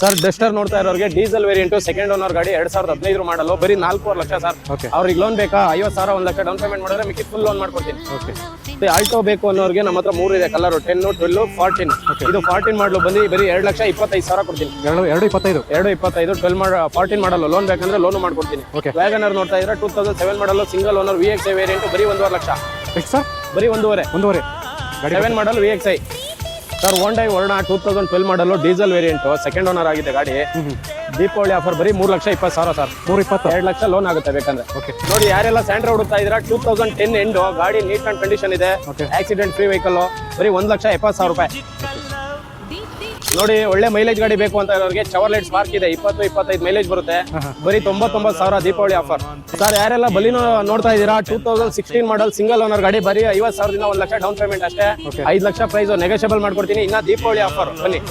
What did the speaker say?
Sir Duster ನೋಡ್ತಾ ಇರೋರಿಗೆ diesel variant second owner ಗಾಡಿ 2015 ಮಾಡಲು ಬರೀ 4.5 ಲಕ್ಷ ಸರ್. ಅವ್ರಿಗೆ ಲೋನ್ ಬೇಕಾ 50,000 1 ಲಕ್ಷ ಡೌನ್ ಪೇಮೆಂಟ್ ಮಾಡಿದ್ರೆ ಮಿಕ್ಕಿ ಫುಲ್ ಲೋನ್ ಮಾಡ್ಕೊಡ್ತೀನಿ. ಆಲ್ಟೋ ಬೇಕು ಅನ್ನೋರಿಗೆ ನಮ್ಮ ಹತ್ರ 3 ಇದೆ ಕಲರ್ 10, 12, 14. ಇದು 14 ಮಾಡಲು ಬಂದು ಬರೀ 2,25,000 ಕೊಡ್ತೀನಿ. 225 14 ಮಾಡಲು ಲೋನ್ ಬೇಕಂದ್ರೆ ಲೋನ್ ಮಾಡ್ಕೊಡ್ತೀನಿ. ವ್ಯಾಗನರ್ ನೋಡ್ತಾ ಇದ್ರೆ 2007 ಮಾಡಲು ಸಿಂಗಲ್ ಓನರ್ VXI ವೇರಿಯಂಟ್ ಬರೀ 1.5 ಲಕ್ಷ. ಎಷ್ಟು ಸರ್? ಬರೀ 1.5. 7 ಮಾಡಲು VXI ಸರ್. ಹೋಂಡೈ ವರ್ಣ 2012 ಮಾಡಲು ಡೀಸೆಲ್ ವೇರಿಯಂಟ್ ಸೆಕೆಂಡ್ ಓನರ್ ಆಗಿದೆ ಗಾಡಿ. ದೀಪಾವಳಿ ಆಫರ್ ಬರೀ 3,20,000 ಸರ್. 320 2 ಲಕ್ಷ ಲೋನ್ ಆಗುತ್ತೆ ಬೇಕಂದ್ರೆ. ನೋಡಿ ಯಾರೆಲ್ಲ ಸ್ಯಾಂಟ್ರಾ ಹುಡುಕ್ತಾ ಇದ್ದೀರಾ 2010 ಎಂಡ್ ಗಾಡಿ ನೀಟ್ ಅಂಡ್ ಕಂಡೀಷನ್ ಇದೆ. ಆಕ್ಸಿಡೆಂಟ್ ಫ್ರೀ ವೆಹಿಕಲ್ ಬರೀ 1,70,000 ರೂಪಾಯಿ. ನೋಡಿ ಒಳ್ಳೆ ಮೈಲೇಜ್ ಗಾಡಿ ಬೇಕು ಅಂತ ಇರೋರಿಗೆ ಚವರ್ಲೆಟ್ ಸ್ಪಾರ್ಕ್ ಇದೆ 20-25 ಮೈಲೇಜ್ ಬರುತ್ತೆ. ಬರೀ 99,000 ದೀಪಾವಳಿ ಆಫರ್ ಸರ್. ಯಾರೆಲ್ಲ ಬಲಿನೋ ನೋಡ್ತಾ ಇದ್ದೀರಾ 2016 ಮಾಡಲ್ ಸಿಂಗಲ್ ಓನರ್ ಗಾಡಿ ಬರೀ 50,000 1 ಲಕ್ಷ ಡೌನ್ ಪೇಮೆಂಟ್ ಅಷ್ಟೇ. 5 ಲಕ್ಷ ಪ್ರೈಸ್ ನೆಗೋಷಿಯಬಲ್ ಮಾಡ್ಕೊಡ್ತೀನಿ. ಇನ್ನ ದೀಪಾವಳಿ ಆಫರ್ ಬನ್ನಿ.